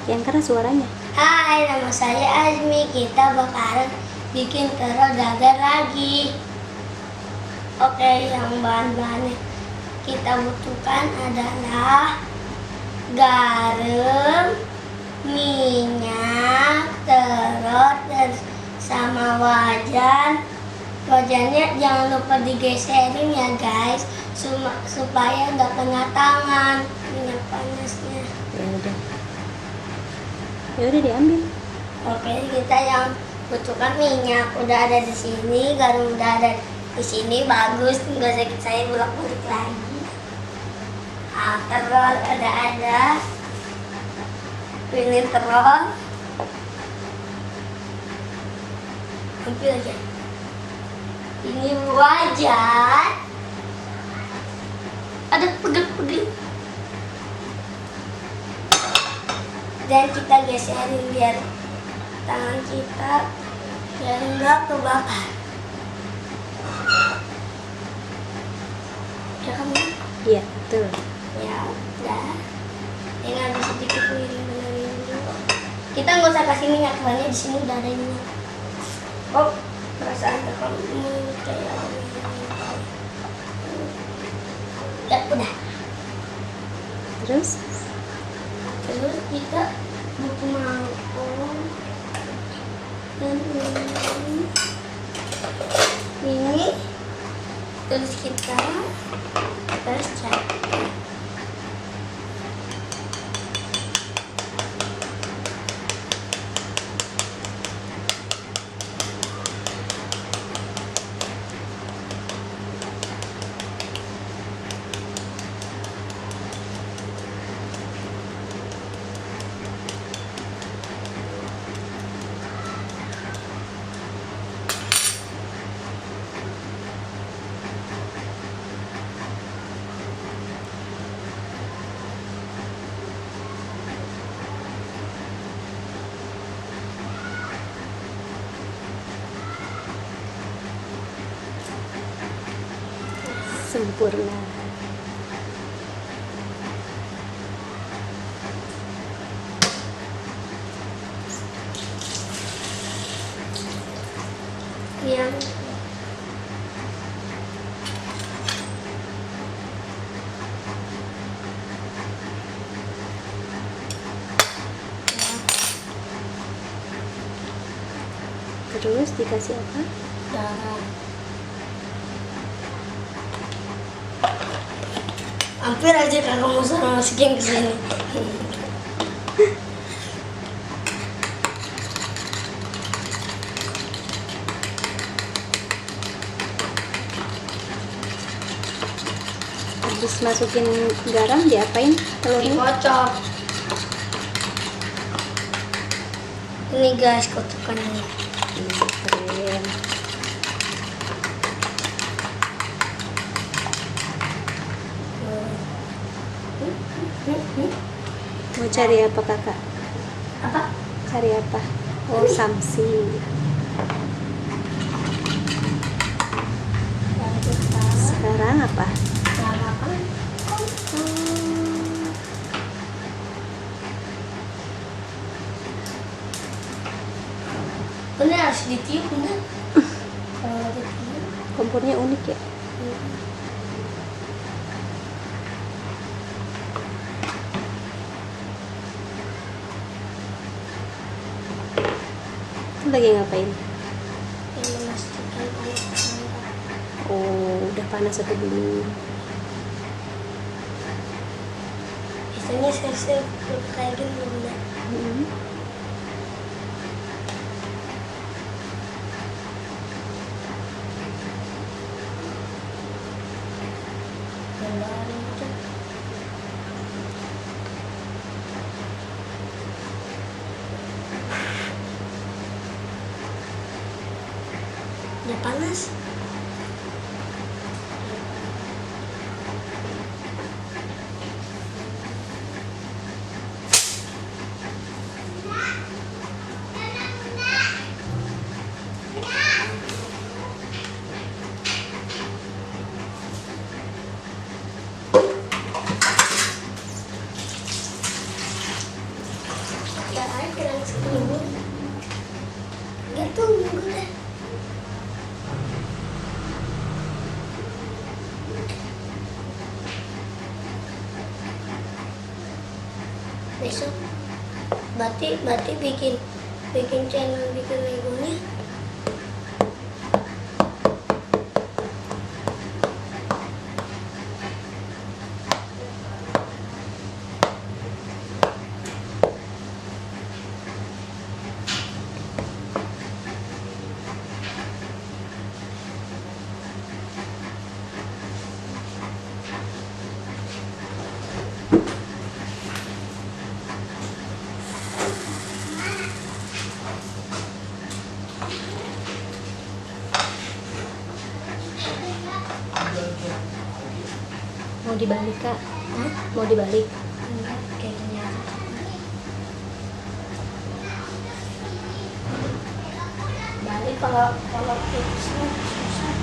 Yang keras suaranya. Hai, nama saya Azmi. Kita bakalan bikin telur dadar lagi. Oke, yang bahan-bahannya kita butuhkan adalah garam, minyak, telur, dan sama wajan. Wajannya jangan lupa digeserin ya guys, supaya nggak kena tangan minyak panasnya. Ya udah diambil. Oke, kita yang butuhkan minyak udah ada di sini, garam udah ada di sini, bagus, nggak usah saya bolak-balik lagi. Telur ada, ini telur, ambil aja. Ini wajan, ada pegel-pegel. Dan kita geserin biar tangan kita biar enggak kebakar. Ya kamu? Iya, betul. Ya udah. Tinggal sedikit miring dulu. Kita nggak usah kasih minyak, soalnya di sini udah ada minyak. Oh, perasaan kamu kayak ada minyak. Ya udah. Terus Kita butuh mangkok dan ini terus kita cat. sempurna. Yang Terus dikasih apa? garam. Hampir aja kakak mau masukin ke sini. Habis masukin garam diapain telurnya? Dikocok. Ini guys kocokannya. Keren. Mau cari apa kakak? Apa? Cari apa? Oh, samsi. Sekarang apa? Bener harus ditiup bener. Kalau ditiup. Kompornya unik ya. Itu lagi ngapain? Yang memastikan panas. Oh, udah panas atau belum? Biasanya saya kayak gini bener. Udah panas. langsung tunggu. Nggak tunggu dah. Besok berarti bikin channel, bikin legonya. Mau dibalik kak? Hah? Mau dibalik? Enggak, kayak gini aja. Balik kalau tipsnya susah.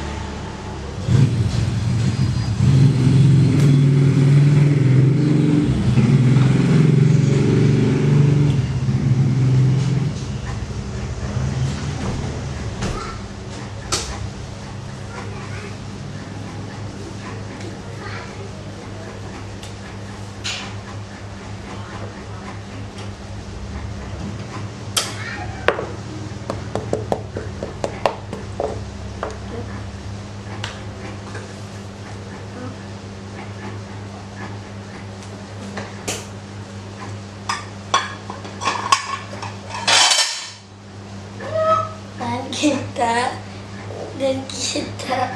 Dan kita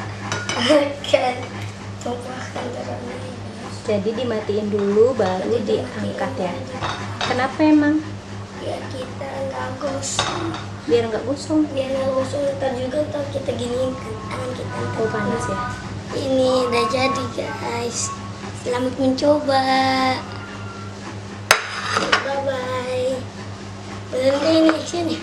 akan tumpahkan darah ini. Jadi dimatiin dulu baru diangkat ya. Kenapa emang? Biar kita nggak gosong. Biar nggak gosong. Biar nggak gosong, ntar kita giniin kan tangan kita. Oh panas ya. Ini udah jadi guys. Selamat mencoba. Bye bye. Berhenti ini sini.